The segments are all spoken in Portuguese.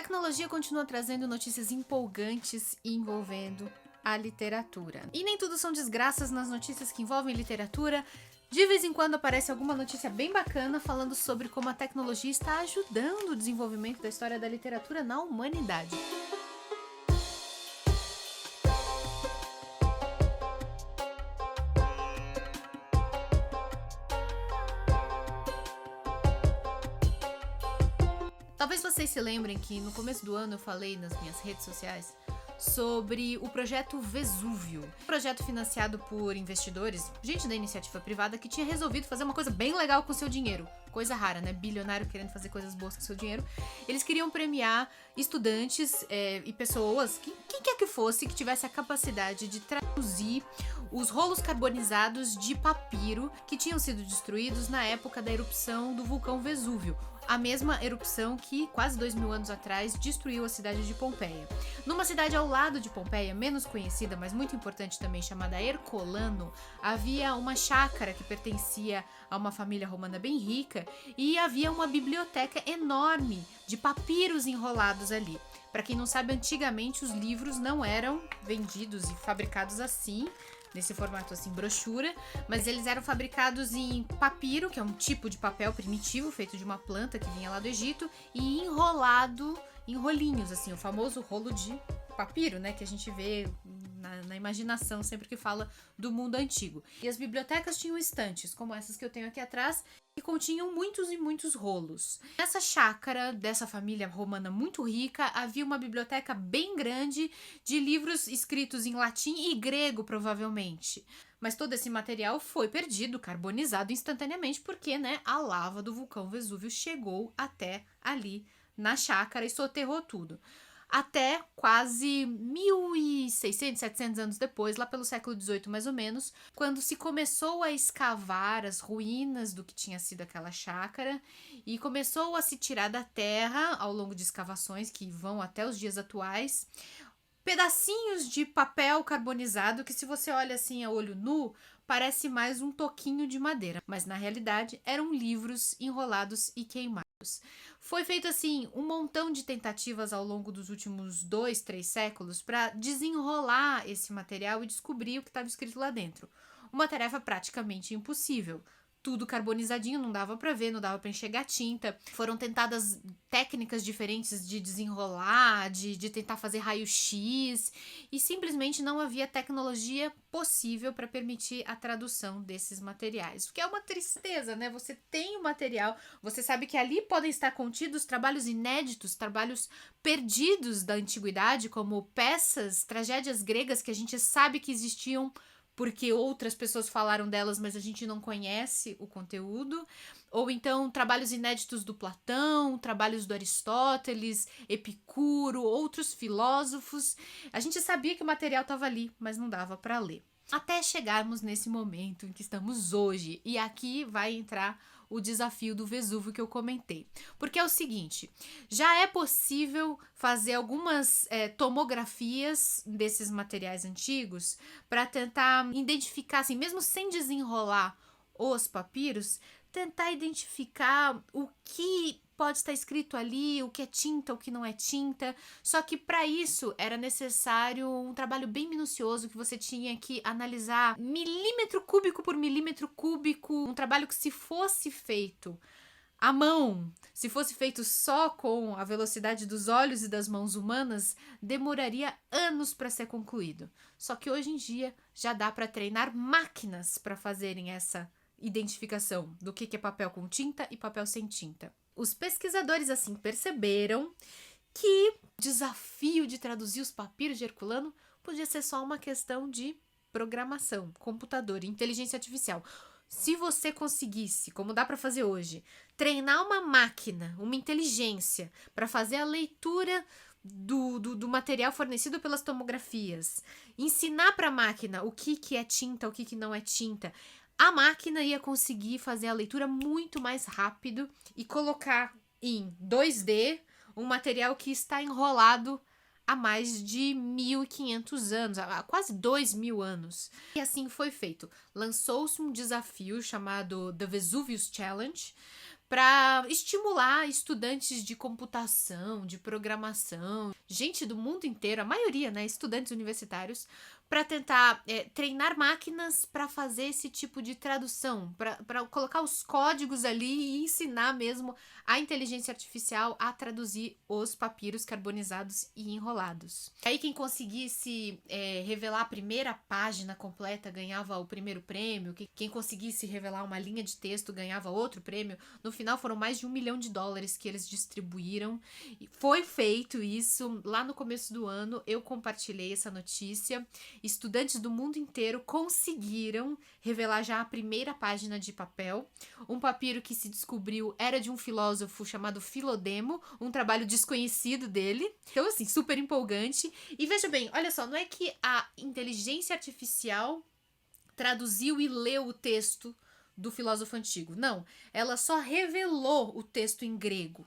tecnologia continua trazendo notícias empolgantes envolvendo a literatura. E nem tudo são desgraças nas notícias que envolvem literatura. De vez em quando aparece alguma notícia bem bacana falando sobre como a tecnologia está ajudando o desenvolvimento da história da literatura na humanidade. Talvez vocês se lembrem que no começo do ano eu falei nas minhas redes sociais sobre o projeto Vesúvio, um projeto financiado por investidores, gente da iniciativa privada que tinha resolvido fazer uma coisa bem legal com o seu dinheiro. Coisa rara, né? Bilionário querendo fazer coisas boas com o seu dinheiro. Eles queriam premiar estudantes e pessoas, quem quer que fosse, que tivesse a capacidade de traduzir os rolos carbonizados de papiro que tinham sido destruídos na época da erupção do vulcão Vesúvio. A mesma erupção que, quase 2000 anos atrás, destruiu a cidade de Pompeia. Numa cidade ao lado de Pompeia, menos conhecida, mas muito importante também, chamada Herculano, havia uma chácara que pertencia a uma família romana bem rica e havia uma biblioteca enorme de papiros enrolados ali. Para quem não sabe, antigamente os livros não eram vendidos e fabricados assim, nesse formato assim, brochura, mas eles eram fabricados em papiro, que é um tipo de papel primitivo, feito de uma planta que vinha lá do Egito, e enrolado em rolinhos, assim, o famoso rolo de papiro, né, que a gente vê na imaginação sempre que fala do mundo antigo. E as bibliotecas tinham estantes, como essas que eu tenho aqui atrás, que continham muitos e muitos rolos. Nessa chácara dessa família romana muito rica, havia uma biblioteca bem grande de livros escritos em latim e grego, provavelmente. Mas todo esse material foi perdido, carbonizado instantaneamente, porque, né, a lava do vulcão Vesúvio chegou até ali na chácara e soterrou tudo. Até quase 1600, 700 anos depois, lá pelo século XVIII mais ou menos, quando se começou a escavar as ruínas do que tinha sido aquela chácara e começou a se tirar da terra, ao longo de escavações que vão até os dias atuais, pedacinhos de papel carbonizado que, se você olha assim a olho nu, parece mais um toquinho de madeira, mas na realidade eram livros enrolados e queimados. Foi feito assim um montão de tentativas ao longo dos últimos 2, 3 séculos para desenrolar esse material e descobrir o que estava escrito lá dentro. Uma tarefa praticamente impossível. Tudo carbonizadinho, não dava para ver, não dava para enxergar tinta. Foram tentadas técnicas diferentes de desenrolar, de tentar fazer raio-x, e simplesmente não havia tecnologia possível para permitir a tradução desses materiais. O que é uma tristeza, né? Você tem o material, você sabe que ali podem estar contidos trabalhos inéditos, trabalhos perdidos da antiguidade, como peças, tragédias gregas que a gente sabe que existiam porque outras pessoas falaram delas, mas a gente não conhece o conteúdo, ou então trabalhos inéditos do Platão, trabalhos do Aristóteles, Epicuro, outros filósofos. A gente sabia que o material estava ali, mas não dava para ler. Até chegarmos nesse momento em que estamos hoje, e aqui vai entrar o desafio do Vesúvio que eu comentei. Porque é o seguinte, já é possível fazer algumas tomografias desses materiais antigos para tentar identificar, assim, mesmo sem desenrolar os papiros, tentar identificar o que pode estar escrito ali, o que é tinta, o que não é tinta. Só que para isso era necessário um trabalho bem minucioso, que você tinha que analisar milímetro cúbico por milímetro cúbico, um trabalho que, se fosse feito à mão, se fosse feito só com a velocidade dos olhos e das mãos humanas, demoraria anos para ser concluído. Só que hoje em dia já dá para treinar máquinas para fazerem essa identificação do que é papel com tinta e papel sem tinta. Os pesquisadores assim perceberam que o desafio de traduzir os papiros de Herculano podia ser só uma questão de programação, computador, inteligência artificial. Se você conseguisse, como dá para fazer hoje, treinar uma máquina, uma inteligência, para fazer a leitura do material fornecido pelas tomografias, ensinar para a máquina o que é tinta, o que não é tinta, a máquina ia conseguir fazer a leitura muito mais rápido e colocar em 2D um material que está enrolado há mais de 1.500 anos, há quase 2.000 anos. E assim foi feito. Lançou-se um desafio chamado The Vesuvius Challenge para estimular estudantes de computação, de programação, gente do mundo inteiro, a maioria, né, estudantes universitários, para tentar treinar máquinas para fazer esse tipo de tradução, para colocar os códigos ali e ensinar mesmo a inteligência artificial a traduzir os papiros carbonizados e enrolados. Aí quem conseguisse revelar a primeira página completa ganhava o primeiro prêmio, quem conseguisse revelar uma linha de texto ganhava outro prêmio. No final foram mais de $1 milhão que eles distribuíram. E foi feito isso lá no começo do ano, eu compartilhei essa notícia. Estudantes do mundo inteiro conseguiram revelar já a primeira página de papel. Um papiro que se descobriu era de um filósofo chamado Filodemo, um trabalho desconhecido dele. Então, assim, super empolgante. E veja bem, olha só, não é que a inteligência artificial traduziu e leu o texto do filósofo antigo. Não, ela só revelou o texto em grego.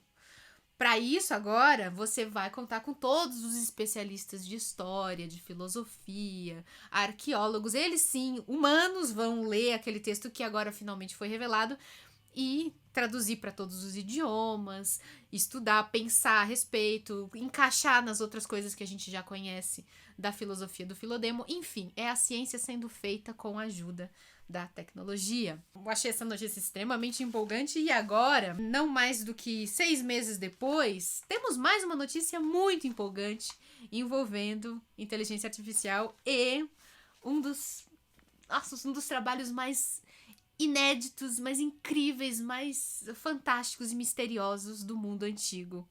Para isso, agora, você vai contar com todos os especialistas de história, de filosofia, arqueólogos. Eles sim, humanos, vão ler aquele texto que agora finalmente foi revelado e traduzir para todos os idiomas, estudar, pensar a respeito, encaixar nas outras coisas que a gente já conhece da filosofia do Filodemo. Enfim, é a ciência sendo feita com a ajuda da tecnologia. Eu achei essa notícia extremamente empolgante e agora, não mais do que 6 meses depois, temos mais uma notícia muito empolgante envolvendo inteligência artificial e um dos trabalhos mais inéditos, mais incríveis, mais fantásticos e misteriosos do mundo antigo,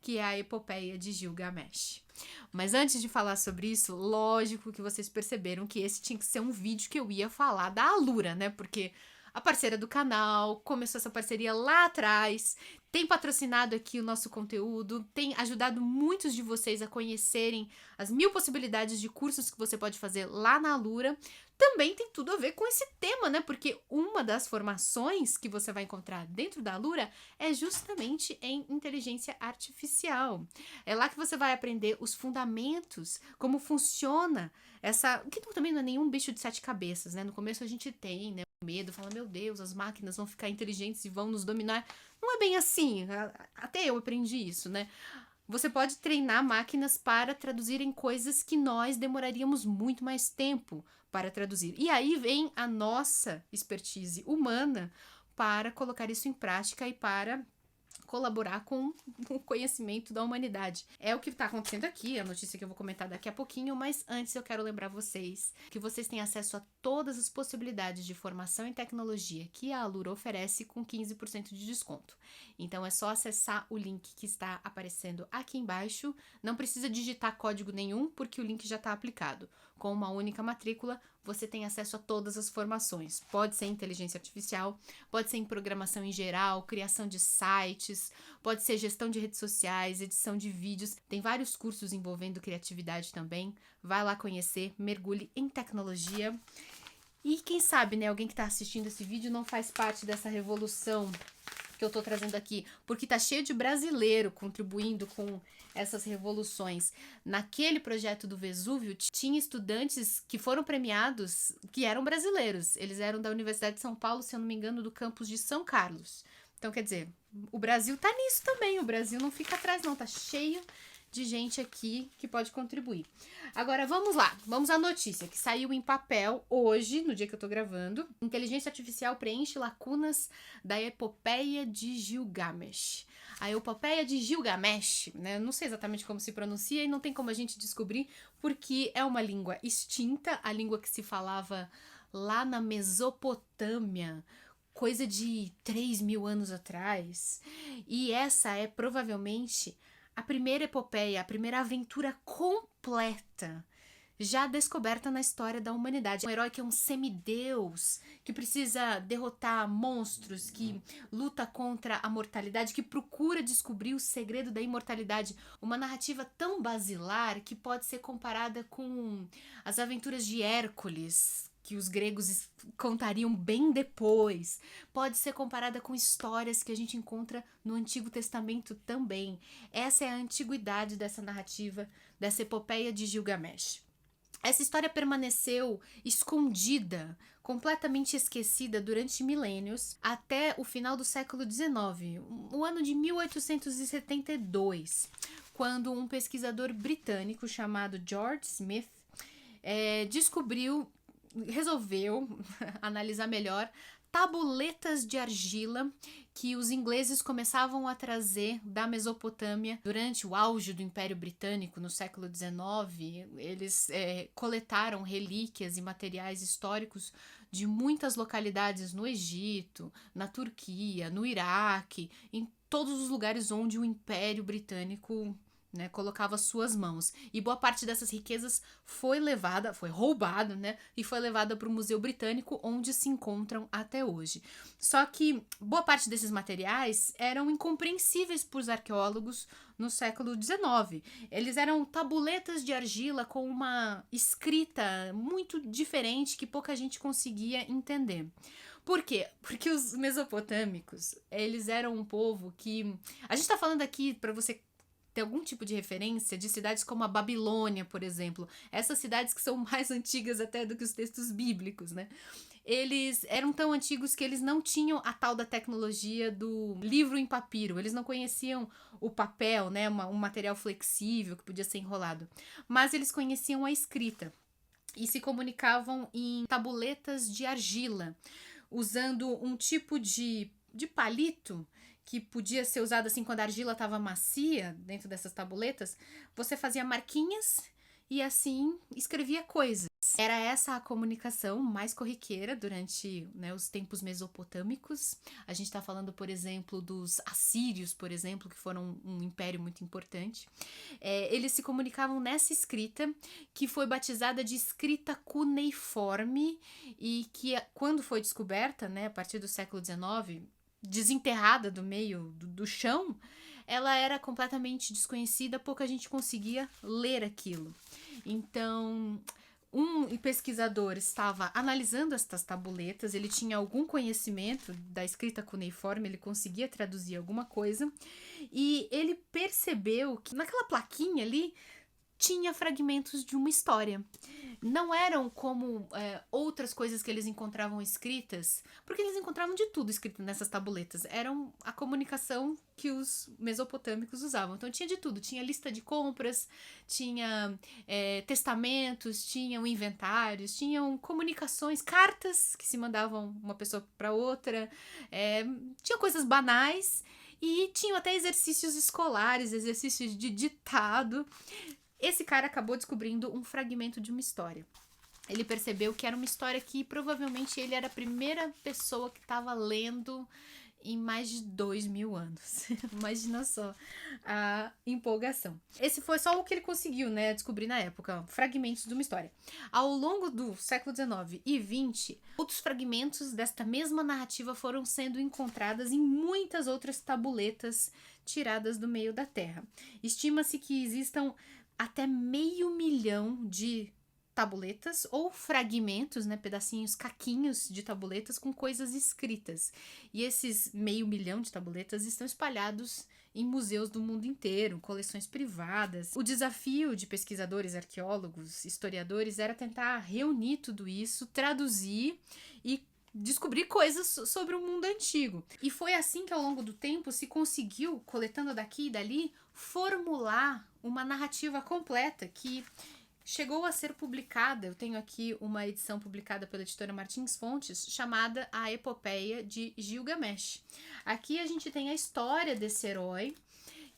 que é a epopeia de Gilgamesh. Mas antes de falar sobre isso, lógico que vocês perceberam que esse tinha que ser um vídeo que eu ia falar da Alura, né? Porque a parceira do canal começou essa parceria lá atrás, tem patrocinado aqui o nosso conteúdo, tem ajudado muitos de vocês a conhecerem as 1000 possibilidades de cursos que você pode fazer lá na Alura. Também tem tudo a ver com esse tema, né? Porque uma das formações que você vai encontrar dentro da Alura é justamente em inteligência artificial. É lá que você vai aprender os fundamentos, como funciona essa... que também não é nenhum bicho de 7 cabeças, né? No começo a gente tem, né, medo, fala, meu Deus, as máquinas vão ficar inteligentes e vão nos dominar. Não é bem assim, até eu aprendi isso, né? Você pode treinar máquinas para traduzirem coisas que nós demoraríamos muito mais tempo para traduzir. E aí vem a nossa expertise humana para colocar isso em prática e para colaborar com o conhecimento da humanidade. É o que está acontecendo aqui, a notícia que eu vou comentar daqui a pouquinho, mas antes eu quero lembrar vocês que vocês têm acesso a todas as possibilidades de formação em tecnologia que a Alura oferece com 15% de desconto. Então é só acessar o link que está aparecendo aqui embaixo, não precisa digitar código nenhum porque o link já está aplicado. Com uma única matrícula, você tem acesso a todas as formações. Pode ser em inteligência artificial, pode ser em programação em geral, criação de sites, pode ser gestão de redes sociais, edição de vídeos. Tem vários cursos envolvendo criatividade também. Vai lá conhecer, mergulhe em tecnologia. E quem sabe, né, alguém que está assistindo esse vídeo não faz parte dessa revolução que eu tô trazendo aqui, porque tá cheio de brasileiro contribuindo com essas revoluções. Naquele projeto do Vesúvio, tinha estudantes que foram premiados que eram brasileiros. Eles eram da Universidade de São Paulo, se eu não me engano, do campus de São Carlos. Então, quer dizer, o Brasil tá nisso também. O Brasil não fica atrás, não. Tá cheio de gente aqui que pode contribuir. Agora, vamos lá. Vamos à notícia que saiu em papel hoje, no dia que eu tô gravando. Inteligência artificial preenche lacunas da epopeia de Gilgamesh. A epopeia de Gilgamesh, né? Não sei exatamente como se pronuncia e não tem como a gente descobrir, porque é uma língua extinta, a língua que se falava lá na Mesopotâmia, coisa de 3.000 anos atrás. E essa é provavelmente a primeira epopeia, a primeira aventura completa já descoberta na história da humanidade. Um herói que é um semideus, que precisa derrotar monstros, que luta contra a mortalidade, que procura descobrir o segredo da imortalidade. Uma narrativa tão basilar que pode ser comparada com as aventuras de Hércules, que os gregos contariam bem depois. Pode ser comparada com histórias que a gente encontra no Antigo Testamento também. Essa é a antiguidade dessa narrativa, dessa epopeia de Gilgamesh. Essa história permaneceu escondida, completamente esquecida durante milênios, até o final do século XIX, o ano de 1872, quando um pesquisador britânico chamado George Smith resolveu analisar melhor tabuletas de argila que os ingleses começavam a trazer da Mesopotâmia durante o auge do Império Britânico no século XIX. Eles coletaram relíquias e materiais históricos de muitas localidades no Egito, na Turquia, no Iraque, em todos os lugares onde o Império Britânico colocava suas mãos. E boa parte dessas riquezas foi roubada, e foi levada para o Museu Britânico, onde se encontram até hoje. Só que boa parte desses materiais eram incompreensíveis para os arqueólogos no século XIX. Eles eram tabuletas de argila com uma escrita muito diferente que pouca gente conseguia entender. Por quê? Porque os mesopotâmicos, eles eram um povo que... A gente tá falando aqui, para você ter algum tipo de referência, de cidades como a Babilônia, por exemplo. Essas cidades que são mais antigas até do que os textos bíblicos, Eles eram tão antigos que eles não tinham a tal da tecnologia do livro em papiro. Eles não conheciam o papel, um material flexível que podia ser enrolado. Mas eles conheciam a escrita e se comunicavam em tabuletas de argila, usando um tipo de palito que podia ser usado assim quando a argila estava macia dentro dessas tabuletas. Você fazia marquinhas e assim escrevia coisas. Era essa a comunicação mais corriqueira durante os tempos mesopotâmicos. A gente está falando, por exemplo, dos assírios, por exemplo, que foram um império muito importante. Eles se comunicavam nessa escrita, que foi batizada de escrita cuneiforme, e que quando foi descoberta, a partir do século XIX, desenterrada do meio do chão, ela era completamente desconhecida, pouca gente conseguia ler aquilo. Então, um pesquisador estava analisando estas tabuletas, ele tinha algum conhecimento da escrita cuneiforme, ele conseguia traduzir alguma coisa, e ele percebeu que naquela plaquinha ali tinha fragmentos de uma história. Não eram como outras coisas que eles encontravam escritas, porque eles encontravam de tudo escrito nessas tabuletas. Eram a comunicação que os mesopotâmicos usavam. Então tinha de tudo. Tinha lista de compras, tinha testamentos, tinham inventários, tinham comunicações, cartas que se mandavam uma pessoa para outra. Tinha coisas banais e tinham até exercícios escolares, exercícios de ditado. Esse cara acabou descobrindo um fragmento de uma história. Ele percebeu que era uma história que provavelmente ele era a primeira pessoa que estava lendo em mais de 2000 anos. Imagina só a empolgação. Esse foi só o que ele conseguiu, descobrir na época, fragmentos de uma história. Ao longo do século XIX e XX, outros fragmentos desta mesma narrativa foram sendo encontradas em muitas outras tabuletas tiradas do meio da terra. Estima-se que existam até 500 mil de tabuletas ou fragmentos, pedacinhos, caquinhos de tabuletas com coisas escritas. E esses 500 mil de tabuletas estão espalhados em museus do mundo inteiro, coleções privadas. O desafio de pesquisadores, arqueólogos, historiadores era tentar reunir tudo isso, traduzir e descobrir coisas sobre o mundo antigo. E foi assim que ao longo do tempo se conseguiu, coletando daqui e dali, formular uma narrativa completa que chegou a ser publicada. Eu tenho aqui uma edição publicada pela editora Martins Fontes, chamada A Epopeia de Gilgamesh. Aqui a gente tem a história desse herói,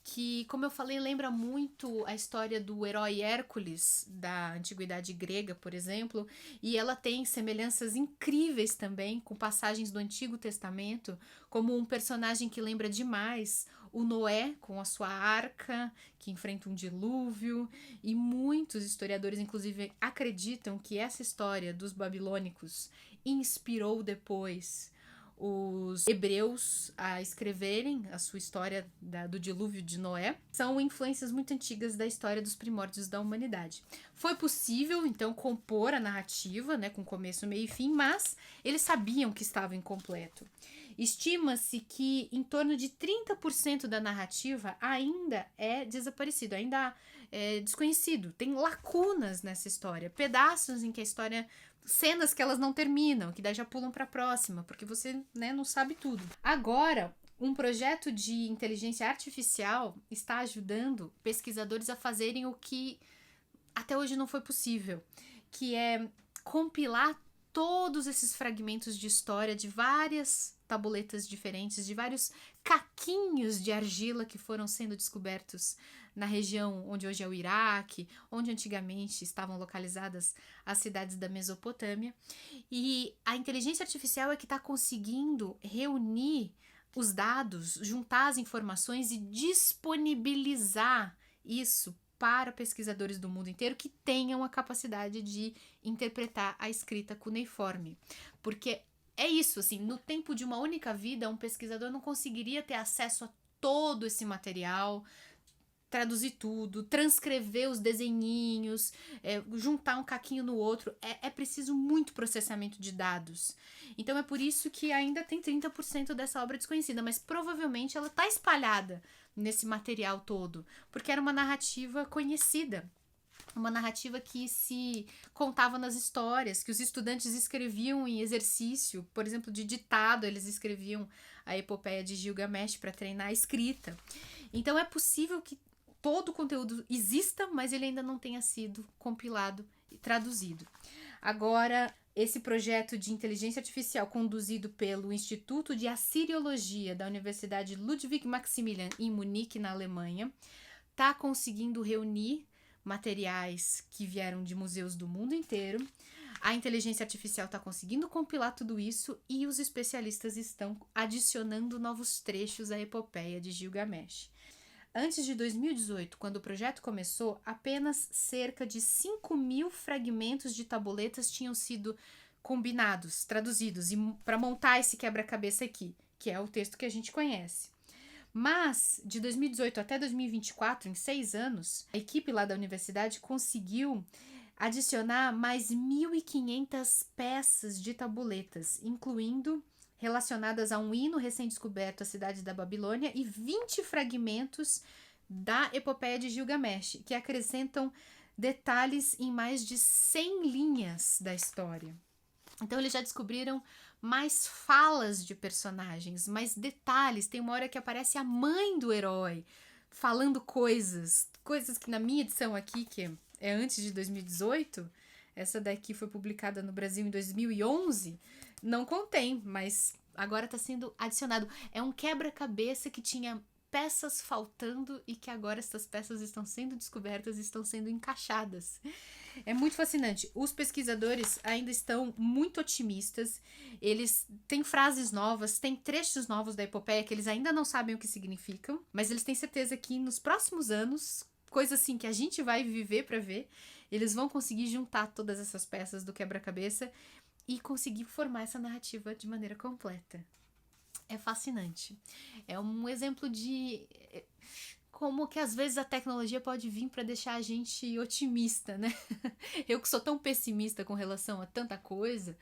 que, como eu falei, lembra muito a história do herói Hércules, da antiguidade grega, por exemplo, e ela tem semelhanças incríveis também com passagens do Antigo Testamento, como um personagem que lembra demais o Noé, com a sua arca, que enfrenta um dilúvio, e muitos historiadores, inclusive, acreditam que essa história dos babilônicos inspirou depois os hebreus a escreverem a sua história do dilúvio de Noé. São influências muito antigas da história dos primórdios da humanidade. Foi possível, então, compor a narrativa, com começo, meio e fim, mas eles sabiam que estava incompleto. Estima-se que em torno de 30% da narrativa ainda é desaparecido, ainda é desconhecido. Tem lacunas nessa história, pedaços em que a história, cenas que elas não terminam, que daí já pulam para a próxima, porque você, né, não sabe tudo. Agora, um projeto de inteligência artificial está ajudando pesquisadores a fazerem o que até hoje não foi possível, que é compilar todos esses fragmentos de história de várias tabuletas diferentes, de vários caquinhos de argila que foram sendo descobertos na região onde hoje é o Iraque, onde antigamente estavam localizadas as cidades da Mesopotâmia. E a inteligência artificial é que está conseguindo reunir os dados, juntar as informações e disponibilizar isso para pesquisadores do mundo inteiro que tenham a capacidade de interpretar a escrita cuneiforme. Porque é isso, assim, no tempo de uma única vida, um pesquisador não conseguiria ter acesso a todo esse material, traduzir tudo, transcrever os desenhinhos, juntar um caquinho no outro. É preciso muito processamento de dados. Então é por isso que ainda tem 30% dessa obra desconhecida, mas provavelmente ela está espalhada nesse material todo, porque era uma narrativa conhecida. Uma narrativa que se contava nas histórias, que os estudantes escreviam em exercício, por exemplo, de ditado, eles escreviam a epopeia de Gilgamesh para treinar a escrita. Então é possível que todo o conteúdo exista, mas ele ainda não tenha sido compilado e traduzido. Agora, esse projeto de inteligência artificial conduzido pelo Instituto de Assiriologia da Universidade Ludwig Maximilian em Munique, na Alemanha, está conseguindo reunir materiais que vieram de museus do mundo inteiro. A inteligência artificial está conseguindo compilar tudo isso e os especialistas estão adicionando novos trechos à epopeia de Gilgamesh. Antes de 2018, quando o projeto começou, apenas cerca de 5.000 fragmentos de tabuletas tinham sido combinados, traduzidos, para montar esse quebra-cabeça aqui, que é o texto que a gente conhece. Mas, de 2018 até 2024, em 6 anos, a equipe lá da universidade conseguiu adicionar mais 1.500 peças de tabuletas, incluindo relacionadas a um hino recém-descoberto à cidade da Babilônia e 20 fragmentos da epopeia de Gilgamesh, que acrescentam detalhes em mais de 100 linhas da história. Então eles já descobriram mais falas de personagens, mais detalhes. Tem uma hora que aparece a mãe do herói falando coisas que na minha edição aqui, que é antes de 2018, essa daqui foi publicada no Brasil em 2011, não contém, mas agora está sendo adicionado. É um quebra-cabeça que tinha peças faltando e que agora essas peças estão sendo descobertas e estão sendo encaixadas. É muito fascinante. Os pesquisadores ainda estão muito otimistas. Eles têm frases novas, têm trechos novos da epopeia que eles ainda não sabem o que significam, mas eles têm certeza que nos próximos anos, coisa assim que a gente vai viver para ver, eles vão conseguir juntar todas essas peças do quebra-cabeça e conseguir formar essa narrativa de maneira completa. É fascinante. É um exemplo de como que às vezes a tecnologia pode vir para deixar a gente otimista, né? Eu que sou tão pessimista com relação a tanta coisa,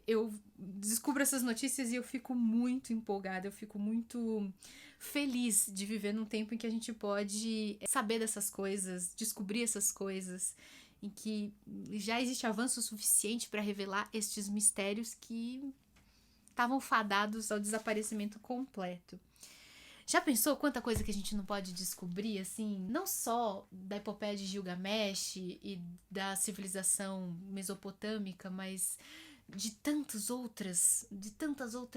eu descubro essas notícias e eu fico muito empolgada, eu fico muito feliz de viver num tempo em que a gente pode saber dessas coisas, descobrir essas coisas, em que já existe avanço suficiente para revelar estes mistérios que estavam fadados ao desaparecimento completo. Já pensou quanta coisa que a gente não pode descobrir, assim, não só da epopeia de Gilgamesh e da civilização mesopotâmica, mas de tantas outras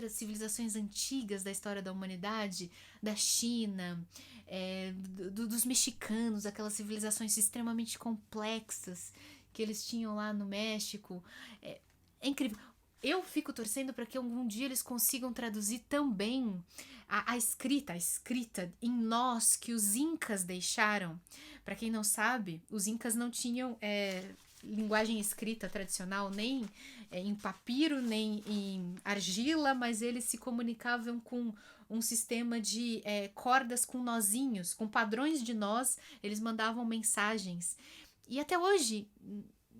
civilizações antigas da história da humanidade, da China, dos mexicanos, aquelas civilizações extremamente complexas que eles tinham lá no México. É incrível. Eu fico torcendo para que algum dia eles consigam traduzir também a escrita em nós que os incas deixaram. Para quem não sabe, os incas não tinham linguagem escrita tradicional, nem em papiro, nem em argila, mas eles se comunicavam com um sistema de cordas com nozinhos, com padrões de nós, eles mandavam mensagens. E até hoje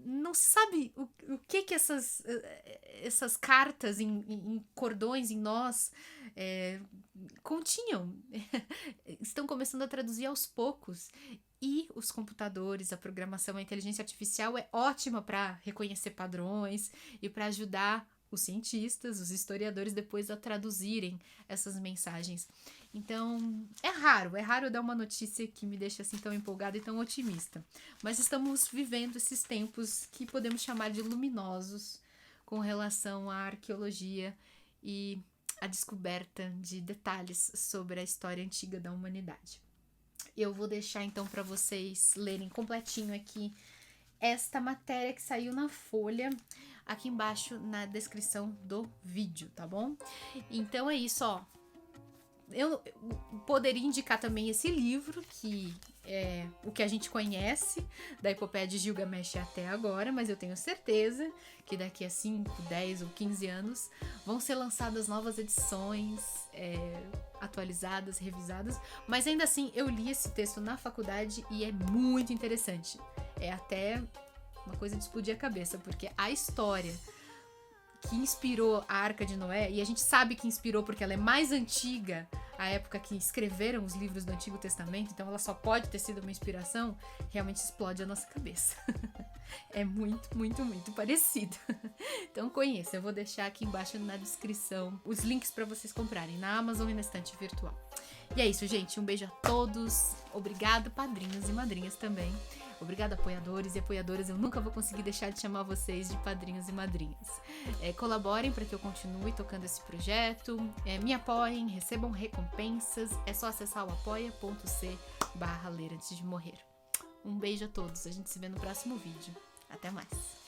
não se sabe o que essas cartas em cordões, em nós, continham. Estão começando a traduzir aos poucos. E os computadores, a programação, a inteligência artificial é ótima para reconhecer padrões e para ajudar os cientistas, os historiadores depois a traduzirem essas mensagens. Então, é raro dar uma notícia que me deixa assim tão empolgada e tão otimista. Mas estamos vivendo esses tempos que podemos chamar de luminosos com relação à arqueologia e a descoberta de detalhes sobre a história antiga da humanidade. Eu vou deixar então para vocês lerem completinho aqui esta matéria que saiu na Folha, aqui embaixo na descrição do vídeo, tá bom? Então é isso, ó. Eu poderia indicar também esse livro, que é o que a gente conhece da Epopeia de Gilgamesh até agora, mas eu tenho certeza que daqui a 5, 10 ou 15 anos vão ser lançadas novas edições, atualizadas, revisadas, mas ainda assim eu li esse texto na faculdade e é muito interessante. É até uma coisa de explodir a cabeça, porque a história que inspirou a Arca de Noé, e a gente sabe que inspirou porque ela é mais antiga, a época que escreveram os livros do Antigo Testamento, então ela só pode ter sido uma inspiração, realmente explode a nossa cabeça. É muito, muito, muito parecido. Então conheça, eu vou deixar aqui embaixo na descrição os links para vocês comprarem na Amazon e na estante virtual. E é isso, gente, um beijo a todos, obrigado padrinhos e madrinhas também. Obrigada, apoiadores e apoiadoras. Eu nunca vou conseguir deixar de chamar vocês de padrinhos e madrinhas. Colaborem para que eu continue tocando esse projeto. Me apoiem, recebam recompensas. É só acessar o apoia.c/ler antes de morrer. Um beijo a todos. A gente se vê no próximo vídeo. Até mais.